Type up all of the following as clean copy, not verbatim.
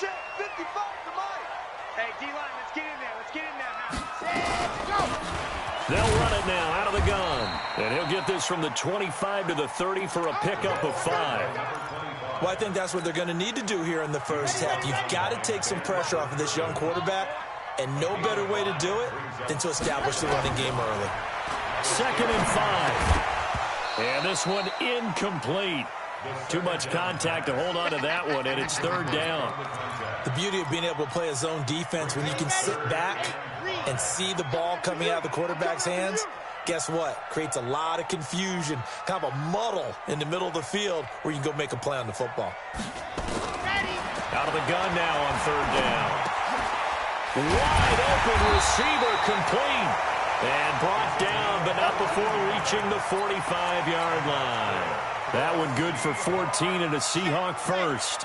check. 55 to Mike. Hey, D-line, let's get in there. Let's get in there now. Go! They'll run it now out of the gun. And he'll get this from the 25 to the 30 for a pickup of 5. Well, I think that's what they're going to need to do here in the first half. You've got to take some pressure off of this young quarterback, and no better way to do it than to establish the running game early. 2nd and 5. And this one incomplete. Too much contact to hold on to that one, and it's 3rd down. The beauty of being able to play a zone defense when you can sit back and see the ball coming out of the quarterback's hands, guess what? Creates a lot of confusion, kind of a muddle in the middle of the field where you can go make a play on the football. Out of the gun now on 3rd down. Wide open receiver complete. And brought down, but not before reaching the 45-yard line. That one good for 14 and a Seahawk first.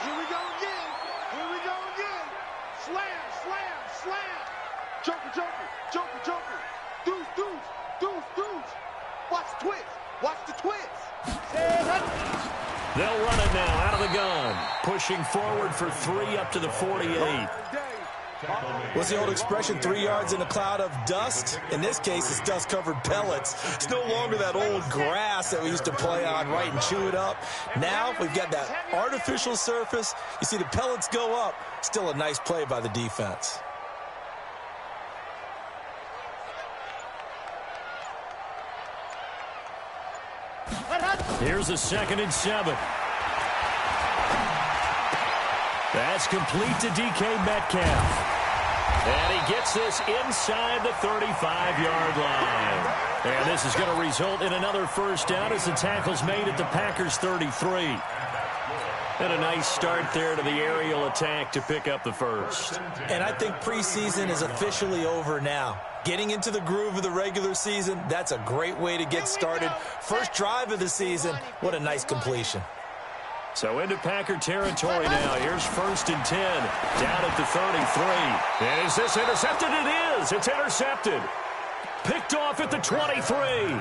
Here we go again. Here we go again. Slam, slam, slam. Joker, joker, joker, joker. Deuce, deuce, deuce, deuce. Watch the twist. Watch the twist. They'll run it now out of the gun. Pushing forward for 3 up to the 48. What's the old expression, 3 yards in a cloud of dust? In this case, it's dust-covered pellets. It's no longer that old grass that we used to play on, right, and chew it up. Now we've got that artificial surface. You see the pellets go up. Still a nice play by the defense. Here's a 2nd and 7. That's complete to DK Metcalf. And he gets this inside the 35-yard line. And this is going to result in another first down as the tackle's made at the Packers' 33. And a nice start there to the aerial attack to pick up the first. And I think preseason is officially over now. Getting into the groove of the regular season, that's a great way to get started. First drive of the season, what a nice completion. So into Packer territory now. Here's 1st and 10 down at the 33. And is this intercepted? It is. It's intercepted. Picked off at the 23.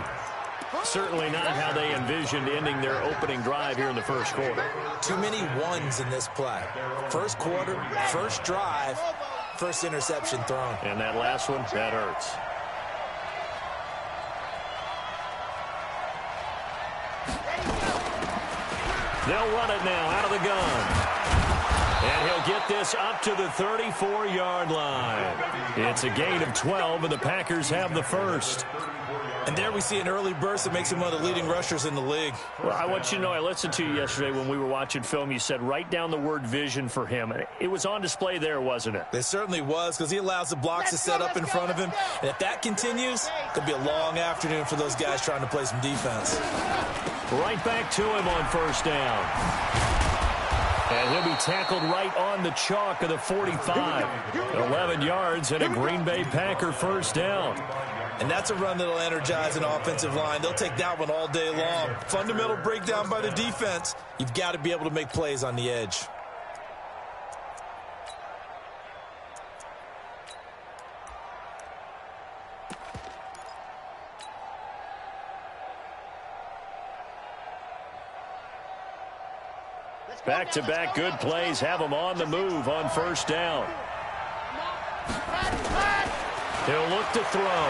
Certainly not how they envisioned ending their opening drive here in the first quarter. Too many ones in this play. First quarter, first drive, first interception thrown. And that last one, that hurts. They'll run it now out of the gun. And he'll get this up to the 34-yard line. It's a gain of 12, and the Packers have the first. And there we see an early burst that makes him one of the leading rushers in the league. Well, I want you to know, I listened to you yesterday when we were watching film. You said write down the word vision for him. It was on display there, wasn't it? It certainly was, because he allows the blocks to set up in front of him. And if that continues, it could be a long afternoon for those guys trying to play some defense. Right back to him on first down. And he'll be tackled right on the chalk of the 45. 11 yards and a Green Bay Packer first down. And that's a run that'll energize an offensive line. They'll take that one all day long. Fundamental breakdown by the defense. You've got to be able to make plays on the edge. Back-to-back good plays have him on the move on first down. He'll look to throw.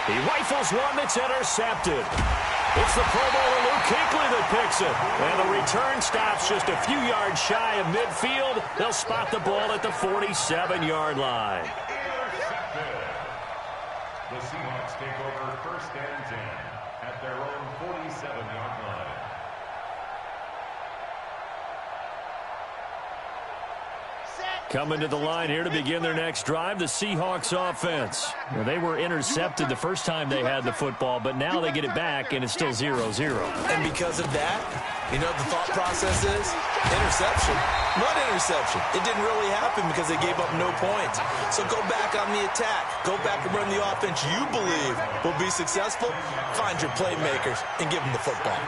He rifles one that's intercepted. It's the Pro Bowler Luke Kuechly that picks it. And the return stops just a few yards shy of midfield. They'll spot the ball at the 47-yard line. The Seahawks take over 1st and 10 at their own 47-yard line. Coming to the line here to begin their next drive, the Seahawks offense. Well, they were intercepted the first time they had the football, but now they get it back, and it's still 0-0. And because of that, you know what the thought process is? Interception. What interception? It didn't really happen because they gave up no points. So go back on the attack. Go back and run the offense you believe will be successful. Find your playmakers and give them the football.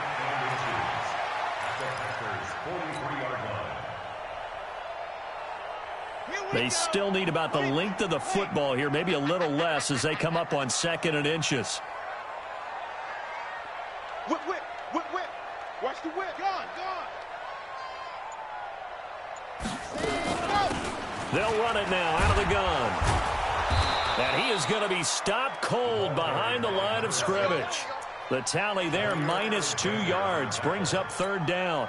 They still need about the length of the football here, maybe a little less as they come up on 2nd and inches. Whip, whip, whip, whip. Watch the whip. Gone. They'll run it now out of the gun. And he is going to be stopped cold behind the line of scrimmage. The tally there, -2 yards, brings up 3rd down.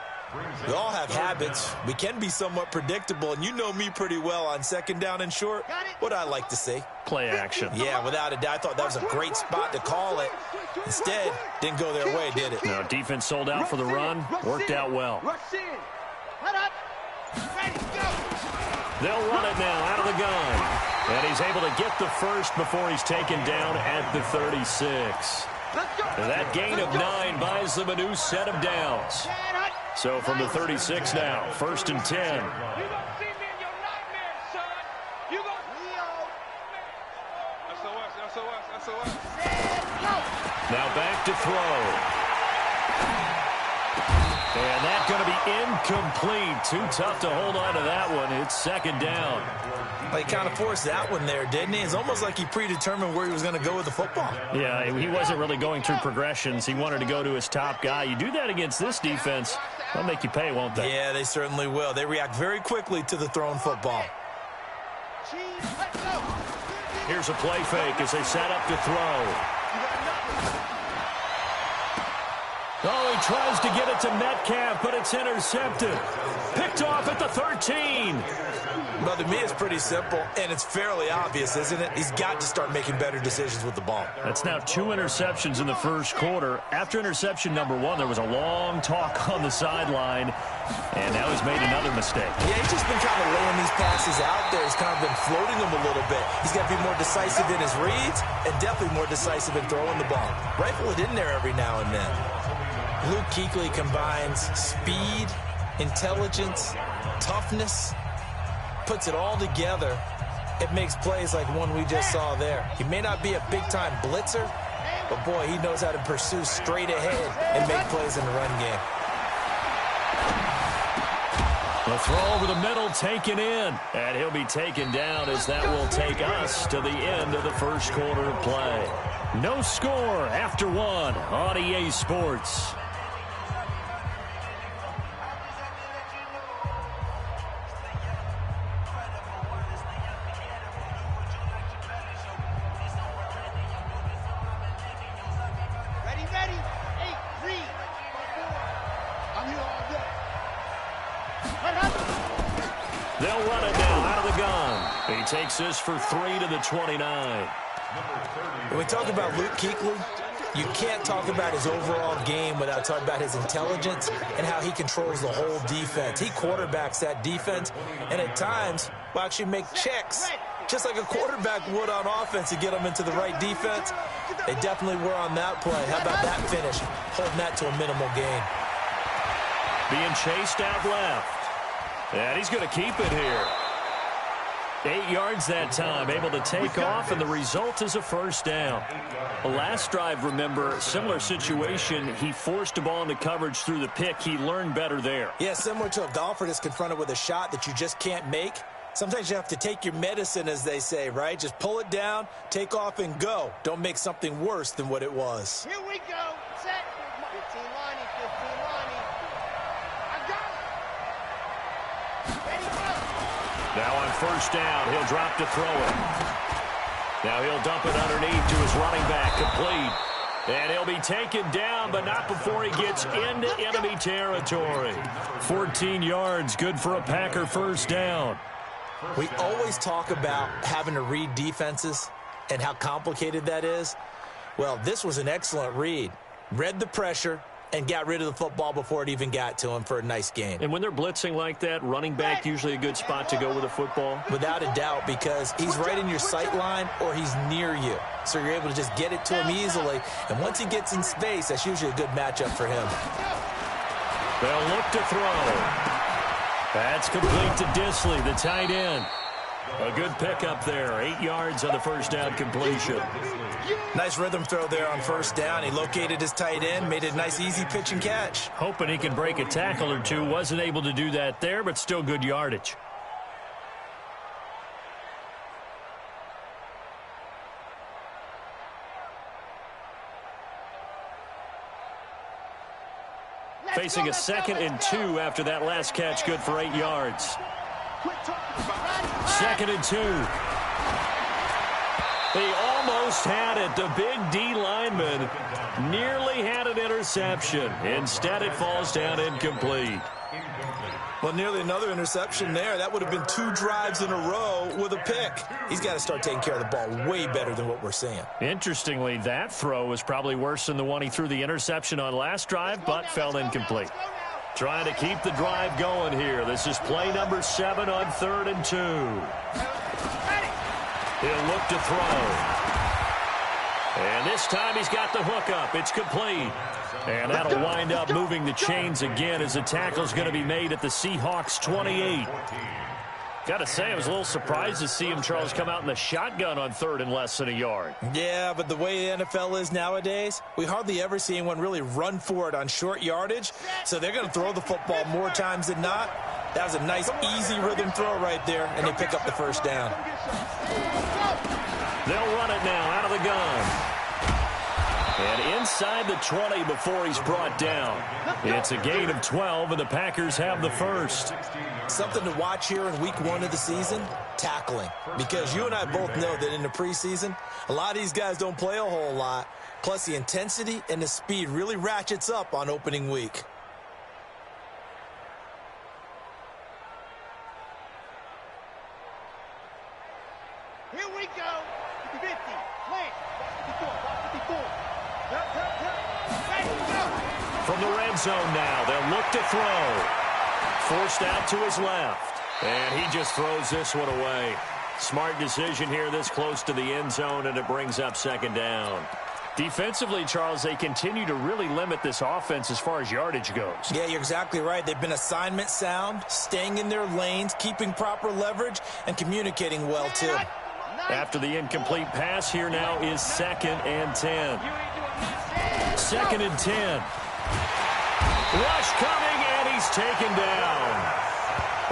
We all have habits. We can be somewhat predictable, and you know me pretty well on 2nd down and short. What I like to see. Play action. Yeah, without a doubt. I thought that was a great spot to call it. Instead, didn't go their way, did it? No, defense sold out for the run. Worked out well. Rush in. Head up. Ready, go. They'll run it now out of the gun. And he's able to get the first before he's taken down at the 36. And that gain of 9 buys them a new set of downs. So from the 36 now, 1st and 10. You gonna see me in your nightmares, son. You gonna SOS. Now back to throw. And that's going to be incomplete. Too tough to hold on to that one. It's 2nd down. He kind of forced that one there, didn't he? It's almost like he predetermined where he was going to go with the football. Yeah, he wasn't really going through progressions. He wanted to go to his top guy. You do that against this defense, they'll make you pay, won't they? Yeah, they certainly will. They react very quickly to the thrown football. Here's a play fake as they set up to throw. Oh, he tries to get it to Metcalf, but it's intercepted. Picked off at the 13. Well, to me, it's pretty simple, and it's fairly obvious, isn't it? He's got to start making better decisions with the ball. That's now 2 interceptions in the first quarter. After interception number 1, there was a long talk on the sideline, and now he's made another mistake. Yeah, he's just been kind of laying these passes out there. He's kind of been floating them a little bit. He's got to be more decisive in his reads and definitely more decisive in throwing the ball. Rifle it in there every now and then. Luke Kuechly combines speed, intelligence, toughness, puts it all together. It makes plays like one we just saw there. He may not be a big-time blitzer, but, boy, he knows how to pursue straight ahead and make plays in the run game. The throw over the middle taken in, and he'll be taken down as that will take us to the end of the first quarter of play. No score after 1 on EA Sports. They'll run it now out of the gun. He takes this for 3 to the 29. When we talk about Luke Kuechly, you can't talk about his overall game without talking about his intelligence and how he controls the whole defense. He quarterbacks that defense, and at times will actually make checks, just like a quarterback would on offense to get them into the right defense. They definitely were on that play. How about that finish? Holding that to a minimal gain. Being chased out left. And he's going to keep it here. 8 yards that time, able to take off, and the result is a first down. The last drive, remember, similar situation. He forced a ball into coverage through the pick. He learned better there. Yeah, similar to a golfer that's confronted with a shot that you just can't make. Sometimes you have to take your medicine, as they say, right? Just pull it down, take off, and go. Don't make something worse than what it was. Here we go. Set. 15 Lonnie, 15 Lonnie. I got it. Ready, go. Now on first down, he'll drop to throw it. Now he'll dump it underneath to his running back, complete. And he'll be taken down, but not before he gets into enemy territory. 14 yards, good for a Packer first down. We always talk about having to read defenses and how complicated that is. Well, this was an excellent read. Read the pressure and got rid of the football before it even got to him for a nice gain. And when they're blitzing like that, running back usually a good spot to go with the football? Without a doubt, because he's right in your sight line or he's near you. So you're able to just get it to him easily. And once he gets in space, that's usually a good matchup for him. They'll look to throw. That's complete to Disley, the tight end. A good pickup there. 8 yards on the first down completion. Nice rhythm throw there on first down. He located his tight end, made it a nice, easy pitch and catch. Hoping he can break a tackle or two. Wasn't able to do that there, but still good yardage. Facing a 2nd and 2 after that last catch, good for 8 yards. 2nd and 2. They almost had it. The big D lineman nearly had an interception. Instead, it falls down incomplete. Well, nearly another interception there. That would have been 2 drives in a row with a pick. He's got to start taking care of the ball way better than what we're seeing. Interestingly, that throw was probably worse than the one he threw the interception on last drive, but fell incomplete. Trying to keep the drive going here. This is play number 7 on 3rd and 2. He'll look to throw. And this time he's got the hook up. It's complete. And that'll wind up moving the chains again as the tackle's going to be made at the Seahawks 28. Got to say, I was a little surprised to see him, Charles, come out in the shotgun on 3rd and less than a yard. Yeah, but the way the NFL is nowadays, we hardly ever see anyone really run for it on short yardage. So they're going to throw the football more times than not. That was a nice, easy rhythm throw right there, and they pick up the first down. They'll run it now out of the gun. And inside the 20 before he's brought down. It's a gain of 12, and the Packers have the first. Something to watch here in week 1 of the season, tackling. Because you and I both know that in the preseason, a lot of these guys don't play a whole lot. Plus, the intensity and the speed really ratchets up on opening week. Here we go. 50. Plant. 54. From the red zone now, they'll look to throw. Forced out to his left. And he just throws this one away. Smart decision here this close to the end zone, and it brings up 2nd down. Defensively, Charles, they continue to really limit this offense as far as yardage goes. Yeah, you're exactly right. They've been assignment sound, staying in their lanes, keeping proper leverage, and communicating well, too. After the incomplete pass, here now is 2nd and 10. 2nd and 10. Rush coming, and he's taken down.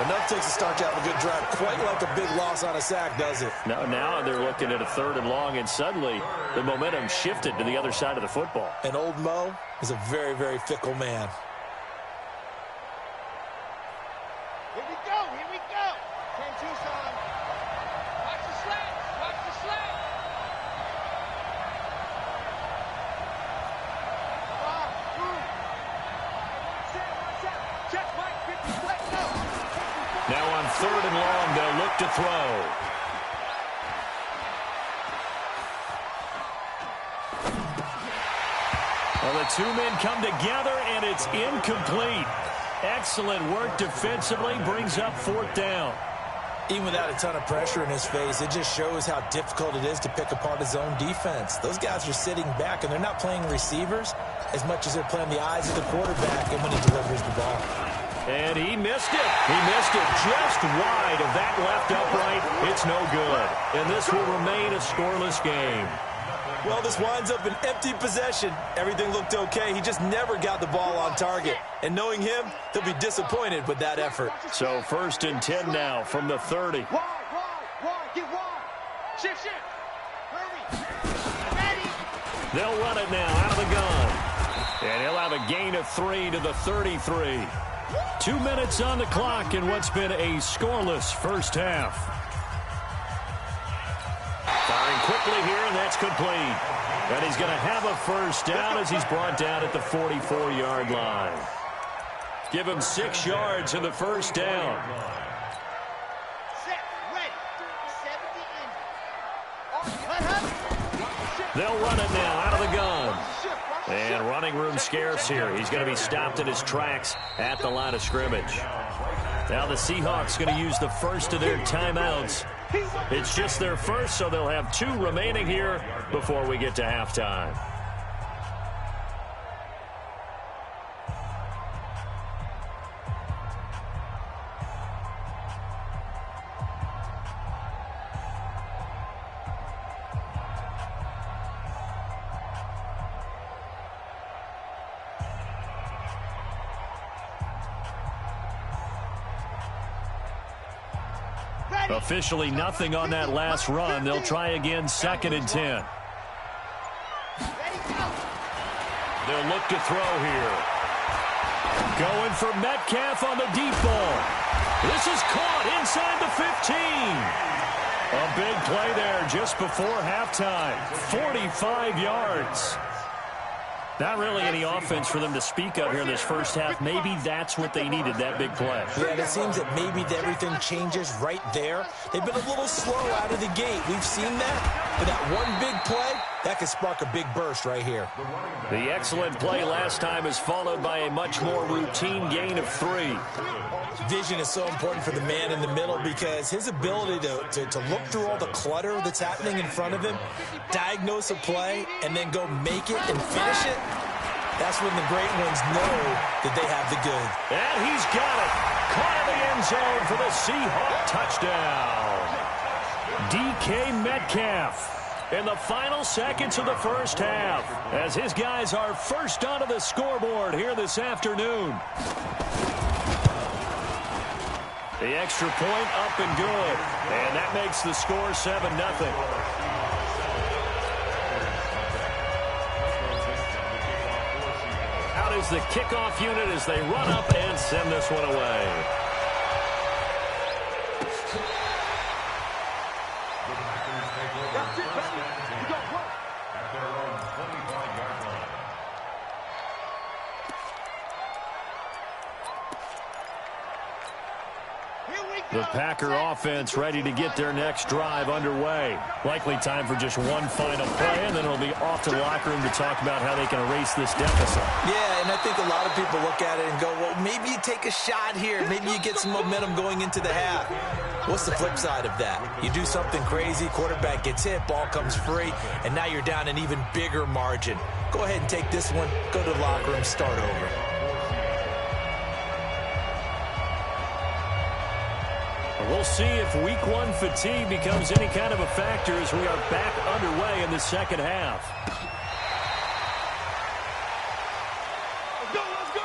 Enough takes to start to have a good drive. Quite like a big loss on a sack, does it? Now they're looking at a 3rd and long, and suddenly the momentum shifted to the other side of the football. And old Mo is a very, very fickle man. Here we go. 10 Tucson. Watch the slant. Now on 3rd and long, they'll look to throw. Well, the 2 men come together, and it's incomplete. Excellent work defensively, brings up 4th down. Even without a ton of pressure in his face, it just shows how difficult it is to pick apart his own defense. Those guys are sitting back, and they're not playing receivers as much as they're playing the eyes of the quarterback and when he delivers the ball. And he missed it. He missed it just wide of that left upright. It's no good. And this will remain a scoreless game. Well, this winds up an empty possession. Everything looked okay. He just never got the ball on target. And knowing him, he'll be disappointed with that effort. So 1st and 10 now from the 30. Wide. Get wide. Shift. Hurry. Ready. They'll run it now out of the gun. And he'll have a gain of 3 to the 33. 2 minutes on the clock in what's been a scoreless first half. Firing quickly here, and that's complete. And he's going to have a first down as he's brought down at the 44-yard line. Give him 6 yards in the first down. Set. Ready. 70 in. They'll run it now out of the gun. And running room scarce here. He's going to be stopped in his tracks at the line of scrimmage. Now the Seahawks going to use the first of their timeouts. It's just their first, so they'll have 2 remaining here before we get to halftime. Officially nothing on that last run. They'll try again 2nd and 10. They'll look to throw here. Going for Metcalf on the deep ball. This is caught inside the 15. A big play there just before halftime. 45 yards. Not really any offense for them to speak of here in this first half. Maybe that's what they needed, that big play. Yeah, and it seems that maybe everything changes right there. They've been a little slow out of the gate. We've seen that. But that one big play, that could spark a big burst right here. The excellent play last time is followed by a much more routine gain of 3. Vision is so important for the man in the middle because his ability to look through all the clutter that's happening in front of him, diagnose a play, and then go make it and finish it, that's when the great ones know that they have the good. And he's got it. Caught in the end zone for the Seahawk touchdown. DK Metcalf in the final seconds of the first half as his guys are first onto the scoreboard here this afternoon. The extra point up and good. And that makes the score 7-0. Out is the kickoff unit as they run up and send this one away. That's it, baby. You got work. At their own 25-yard line. The Packer offense ready to get their next drive underway. Likely time for just one final play, and then it'll be off to the locker room to talk about how they can erase this deficit. Yeah, and I think a lot of people look at it and go, well, maybe you take a shot here. Maybe you get some momentum going into the half. What's the flip side of that? You do something crazy, quarterback gets hit, ball comes free, and now you're down an even bigger margin. Go ahead and take this one, go to the locker room, start over. We'll see if week 1 fatigue becomes any kind of a factor as we are back underway in the second half. Let's go, let's go.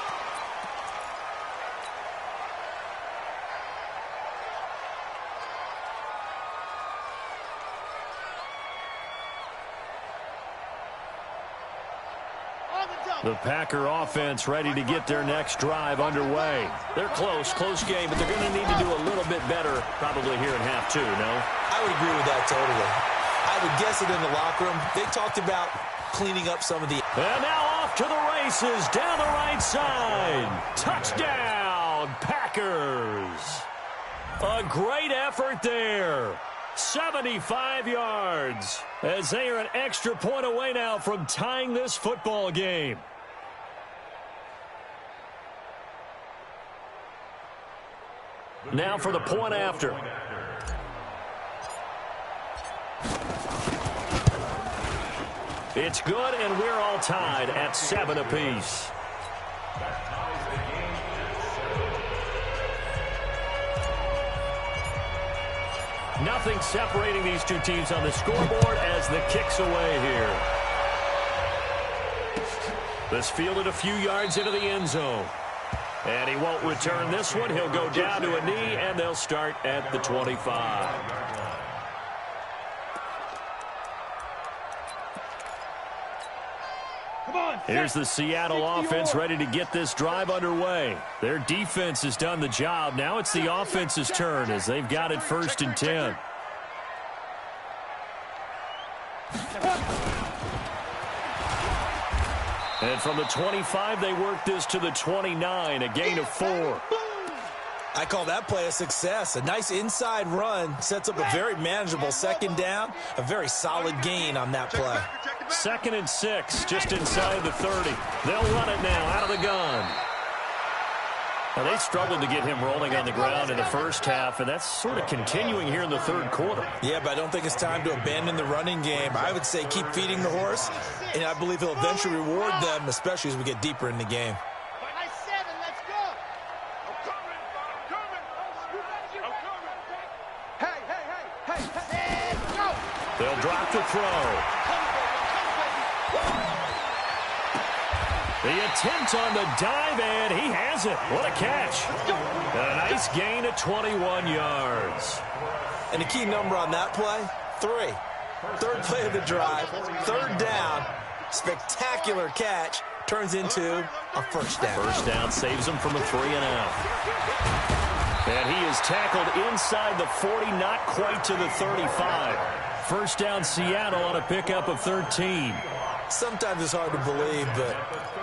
The Packer offense ready to get their next drive underway. They're close game, but they're going to need to do a little bit better probably here in half 2, no? I would agree with that totally. I would guess it in the locker room. They talked about cleaning up some of the... And now off to the races down the right side. Touchdown, Packers. A great effort there. 75 yards as they are an extra point away now from tying this football game. Now for the point after. It's good, and we're all tied at 7 apiece. Nothing separating these two teams on the scoreboard as the kick's away here. This fielded a few yards into the end zone. And he won't return this one. He'll go down to a knee, and they'll start at the 25. Here's the Seattle offense ready to get this drive underway. Their defense has done the job. Now it's the offense's turn as they've got it 1st and 10. And from the 25, they work this to the 29, a gain of 4. I call that play a success. A nice inside run sets up a very manageable second down. A very solid gain on that play. 2nd and 6, just inside the 30. They'll run it now out of the gun. Now, they struggled to get him rolling on the ground in the first half, and that's sort of continuing here in the 3rd quarter. Yeah, but I don't think it's time to abandon the running game. I would say keep feeding the horse, and I believe he'll eventually reward them, especially as we get deeper in the game. They'll drop the throw. The attempt on the dive, and he has it. What a catch. A nice gain of 21 yards. And the key number on that play, 3. 3rd play of the drive, 3rd down, spectacular catch, turns into a first down. First down saves him from a 3-and-out. And he is tackled inside the 40, not quite to the 35. First down, Seattle on a pickup of 13. Sometimes it's hard to believe, but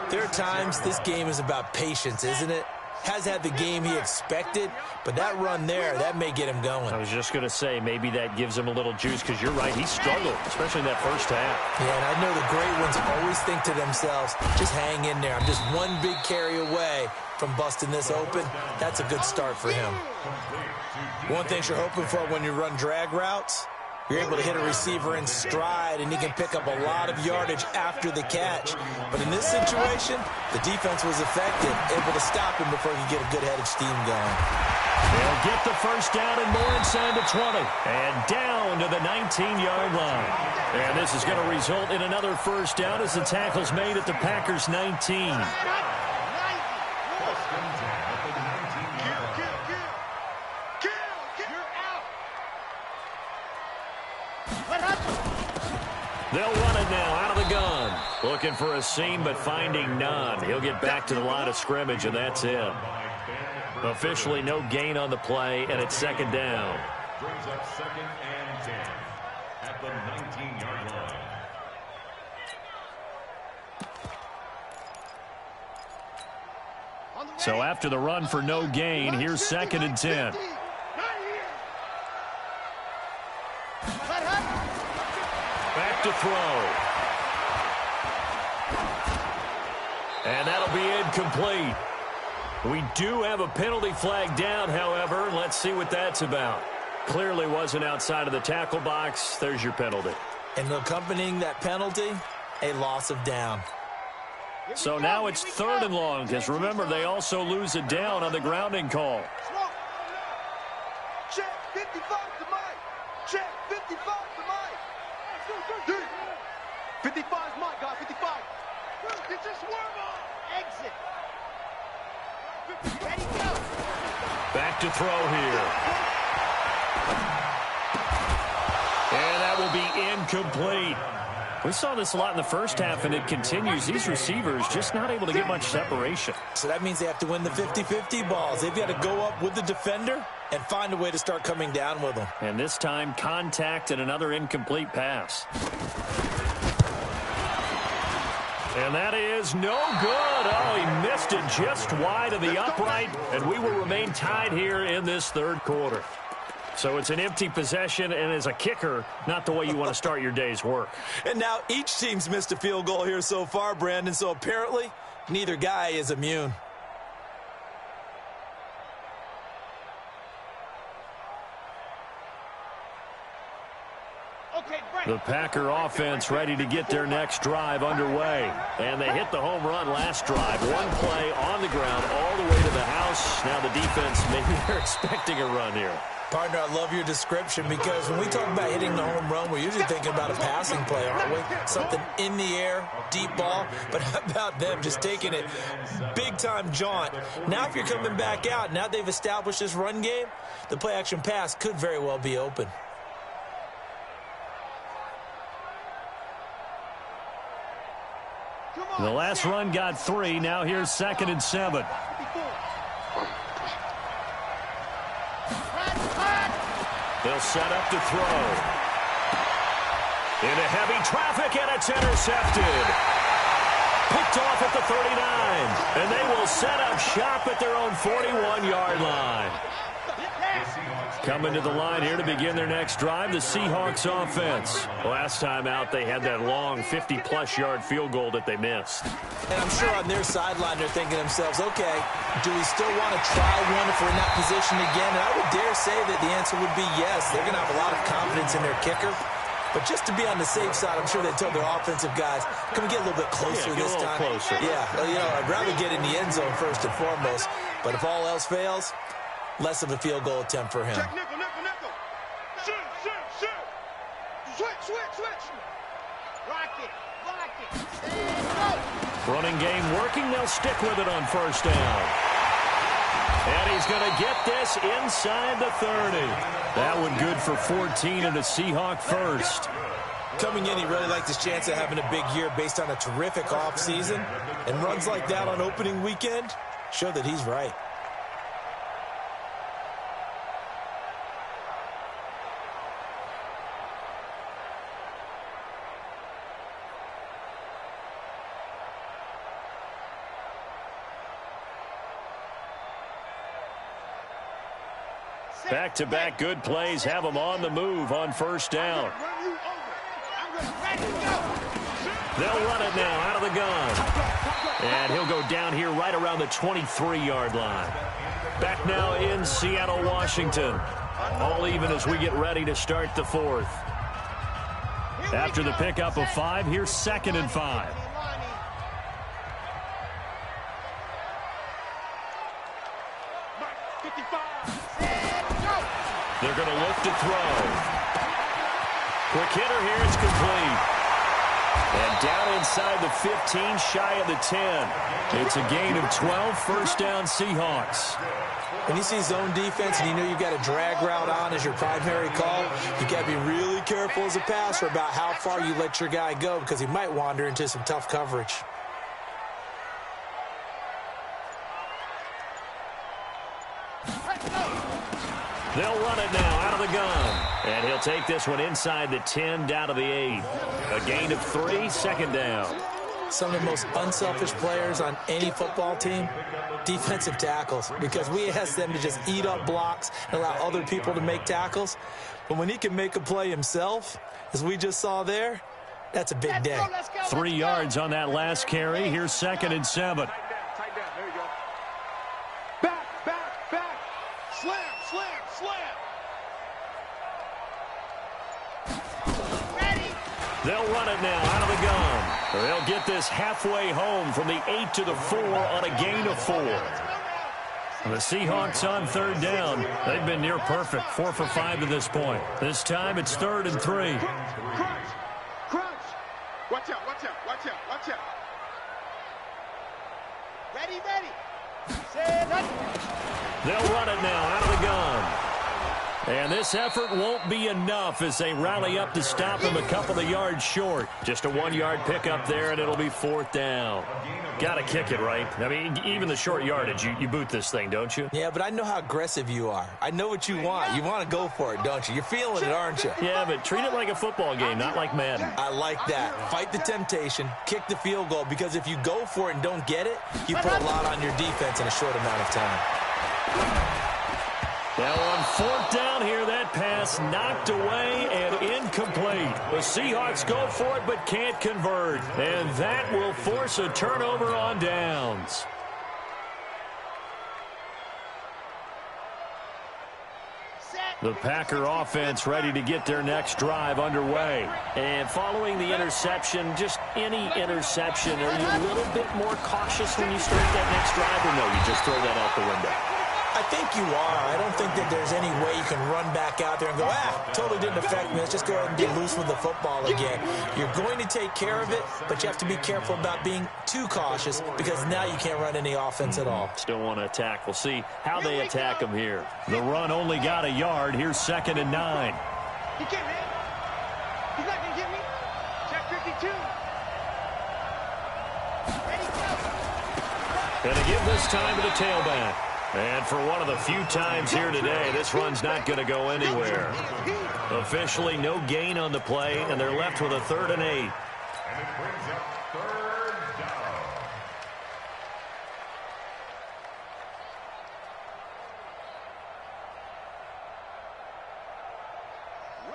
there are times this game is about patience, isn't it? Has had the game he expected, but that run there, that may get him going. I was just going to say, maybe that gives him a little juice, because you're right, he struggled, especially in that first half. Yeah, and I know the great ones always think to themselves, just hang in there. I'm just one big carry away from busting this open. That's a good start for him. One thing you're hoping for when you run drag routes, you're able to hit a receiver in stride, and he can pick up a lot of yardage after the catch. But in this situation, the defense was effective, able to stop him before he could get a good head of steam going. They'll get the first down and more inside the 20. And down to the 19-yard line. And this is going to result in another first down as the tackle's made at the Packers' 19. They'll run it now out of the gun. Looking for a seam, but finding none. He'll get back to the line of scrimmage, and that's it. Officially no gain on the play, and it's second down. Brings up 2nd and 10 at the 19-yard line. So after the run for no gain, here's 2nd and 10. Back to throw. And that'll be incomplete. We do have a penalty flag down, however. Let's see what that's about. Clearly wasn't outside of the tackle box. There's your penalty. And accompanying that penalty, a loss of down. So now it's 3rd and long, because remember, they also lose a down on the grounding call. Check 55 to Mike. Check 55 to Mike. 55 is Mike, guys. 55. Get your swerve on. Exit. Ready, go. Back to throw here. And that will be incomplete. We saw this a lot in the first half, and it continues. These receivers just not able to get much separation. So that means they have to win the 50-50 balls. They've got to go up with the defender and find a way to start coming down with them. And this time, contact and another incomplete pass. And that is no good. Oh, he missed it just wide of the upright, and we will remain tied here in this 3rd quarter. So it's an empty possession, and as a kicker, not the way you want to start your day's work. And now each team's missed a field goal here so far, Brandon, so apparently neither guy is immune. The Packer offense ready to get their next drive underway. And they hit the home run last drive. One play on the ground all the way to the house. Now the defense, maybe they're expecting a run here. Partner, I love your description, because when we talk about hitting the home run, we're usually thinking about a passing play, aren't we? Something in the air, deep ball. But how about them just taking it big-time jaunt? Now if you're coming back out, now they've established this run game, the play-action pass could very well be open. The last run got 3. Now here's 2nd and 7. They'll set up to throw. Into heavy traffic, and it's intercepted. Picked off at the 39. And they will set up shop at their own 41-yard line. Coming to the line here to begin their next drive, the Seahawks offense. Last time out, they had that long 50-plus yard field goal that they missed. And I'm sure on their sideline, they're thinking to themselves, okay, do we still want to try one if we're in that position again? And I would dare say that the answer would be yes. They're going to have a lot of confidence in their kicker. But just to be on the safe side, I'm sure they told their offensive guys, can we get a little bit closer this time? Closer. Yeah, well, you know, I'd rather get in the end zone first and foremost. But if all else fails, less of a field goal attempt for him. Check nickel, nickel, nickel. Shoot, shoot, shoot. Switch, switch, switch. Rock it, lock it, and go. Running game working. They'll stick with it on first down. And he's going to get this inside the 30. That one good for 14 and a Seahawk first. Coming in, he really liked his chance of having a big year based on a terrific offseason. And runs like that on opening weekend show that he's right. Back-to-back good plays have him on the move on first down. They'll run it now out of the gun. And he'll go down here right around the 23-yard line. Back now in Seattle, Washington. All even as we get ready to start the fourth. After the pickup of 5, here's 2nd and 5. They're going to look to throw. Quick hitter here, it's complete. And down inside the 15, shy of the 10. It's a gain of 12, first down Seahawks. When you see zone defense and you know you've got a drag route on as your primary call, you got to be really careful as a passer about how far you let your guy go because he might wander into some tough coverage. They'll run it now out of the gun. And he'll take this one inside the 10, down to the 8. A gain of 3, 2nd down. Some of the most unselfish players on any football team, defensive tackles, because we ask them to just eat up blocks and allow other people to make tackles. But when he can make a play himself, as we just saw there, that's a big day. 3 yards on that last carry. Here's 2nd and 7. Tight down. There you go. Back. Slam. They'll run it now out of the gun. They'll get this halfway home from the 8 to the 4 on a gain of 4. The Seahawks on 3rd down. They've been near perfect, 4 for 5 to this point. This time it's 3rd and 3. Crunch. Watch out. Ready. They'll run it now out of the gun. And this effort won't be enough as they rally up to stop him a couple of yards short. Just a 1-yard pickup there, and it'll be 4th down. Got to kick it, right? I mean, even the short yardage, you boot this thing, don't you? Yeah, but I know how aggressive you are. I know what you want. You want to go for it, don't you? You're feeling it, aren't you? Yeah, but treat it like a football game, not like Madden. I like that. Fight the temptation, kick the field goal, because if you go for it and don't get it, you put a lot on your defense in a short amount of time. Now on 4th down here, that pass knocked away and incomplete. The Seahawks go for it but can't convert. And that will force a turnover on downs. The Packer offense ready to get their next drive underway. And following the interception, just any interception, are you a little bit more cautious when you start that next drive, or no, you just throw that out the window? I think you are. I don't think that there's any way you can run back out there and go, totally didn't affect me. Let's just go ahead and get loose with the football again. You're going to take care of it, but you have to be careful about being too cautious because now you can't run any offense at all. Still want to attack. We'll see how they attack him here. The run only got a yard. Here's 2nd and 9. He can't hit. He's not going to get me. Check 52. Going to give this time to the tailback. And for one of the few times here today, this run's not going to go anywhere. Officially no gain on the play, and they're left with a 3rd and 8. And it brings up 3rd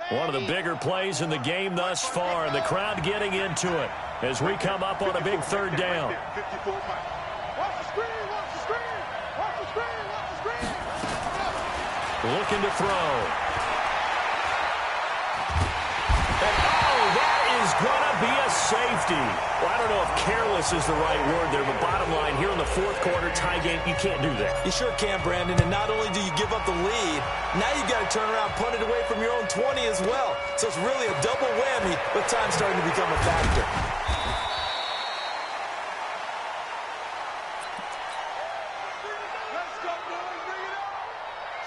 down. One of the bigger plays in the game thus far, and the crowd getting into it as we come up on a big 3rd down. Looking to throw. And that is going to be a safety. Well, I don't know if careless is the right word there, but bottom line, here in the 4th quarter, tie game, you can't do that. You sure can, Brandon, and not only do you give up the lead, now you've got to turn around, punt it away from your own 20 as well. So it's really a double whammy with time starting to become a factor.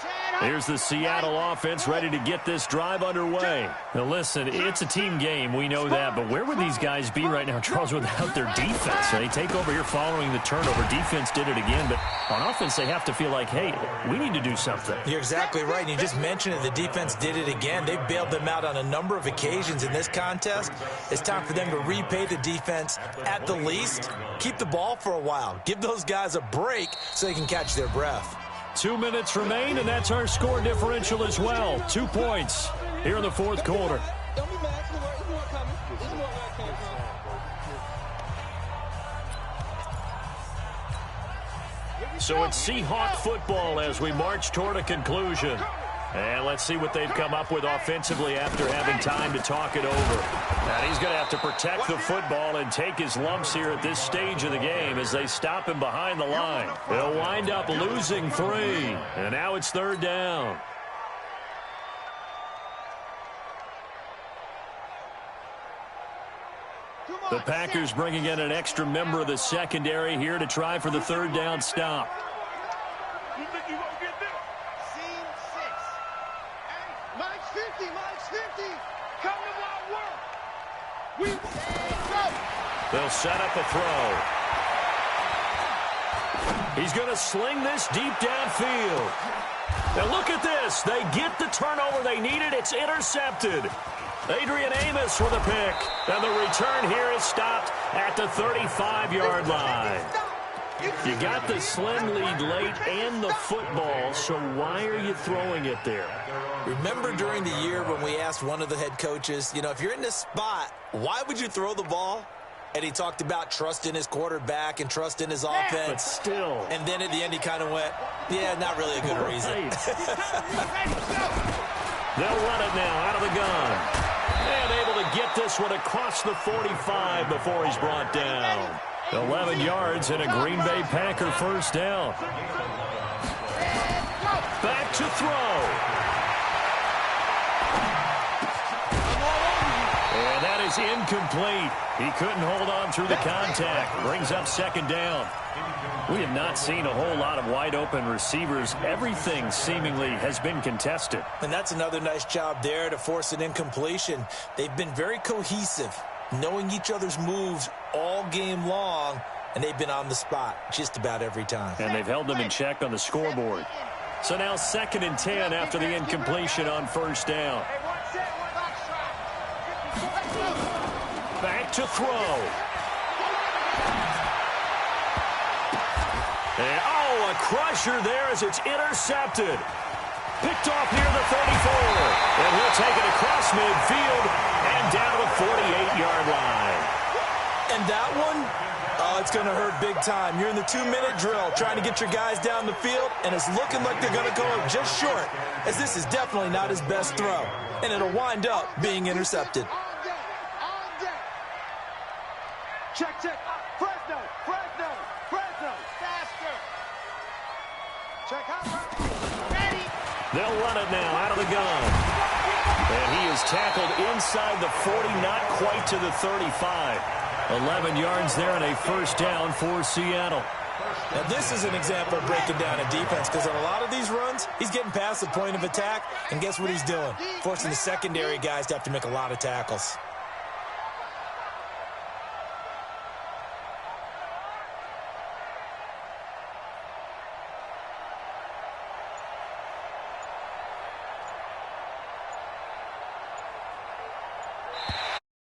Set Here's the Seattle offense ready to get this drive underway. Now, listen, it's a team game. We know that. But where would these guys be right now, Charles, without their defense? They take over here following the turnover. Defense did it again. But on offense, they have to feel like, hey, we need to do something. You're exactly right. And you just mentioned it. The defense did it again. They bailed them out on a number of occasions in this contest. It's time for them to repay the defense at the least. Keep the ball for a while. Give those guys a break so they can catch their breath. 2 minutes remain, and that's our score differential as well. 2 points here in the fourth quarter. So it's Seahawk football as we march toward a conclusion. And let's see what they've come up with offensively after having time to talk it over. And he's going to have to protect the football and take his lumps here at this stage of the game as they stop him behind the line. They'll wind up losing 3. And now it's third down. The Packers bringing in an extra member of the secondary here to try for the third down stop. You think you gonna get this? Scene 6. Mike's 50, Mike's 50. Come to my work. We Go. They'll set up a throw. He's going to sling this deep downfield. Now look at this. They get the turnover they needed. It's intercepted. Adrian Amos with a pick. And the return here is stopped at the 35-yard line. You got the slim lead late and the football, so why are you throwing it there? Remember during the year when we asked one of the head coaches, you know, if you're in this spot, why would you throw the ball? And he talked about trust in his quarterback and trust in his offense. But still. And then at the end he kind of went, yeah, not really a good reason. They'll run it now out of the gun. And able to get this one across the 45 before he's brought down. 11 yards and a Green Bay Packer first down. Back to throw. And that is incomplete. He couldn't hold on through the contact. Brings up second down. We have not seen a whole lot of wide-open receivers. Everything seemingly has been contested. And that's another nice job there to force an incompletion. They've been very cohesive, knowing each other's moves all game long, and they've been on the spot just about every time. And they've held them in check on the scoreboard. So now 2nd and 10 after the incompletion on first down. Back to throw. And, oh, a crusher there as it's intercepted. Picked off near the 34. And he'll take it across midfield and down to the 48-yard line. And that one, it's going to hurt big time. You're in the 2-minute drill trying to get your guys down the field, and it's looking like they're going to go just short, as this is definitely not his best throw. And it'll wind up being intercepted. All day. Check, check. Fresno, Fresno, Fresno. Faster. Check out. Ready. They'll run it now out of the gun. And he is tackled inside the 40, not quite to the 35. 11 yards there and a first down for Seattle. Now, this is an example of breaking down a defense, because on a lot of these runs, he's getting past the point of attack, and guess what he's doing? Forcing the secondary guys to have to make a lot of tackles.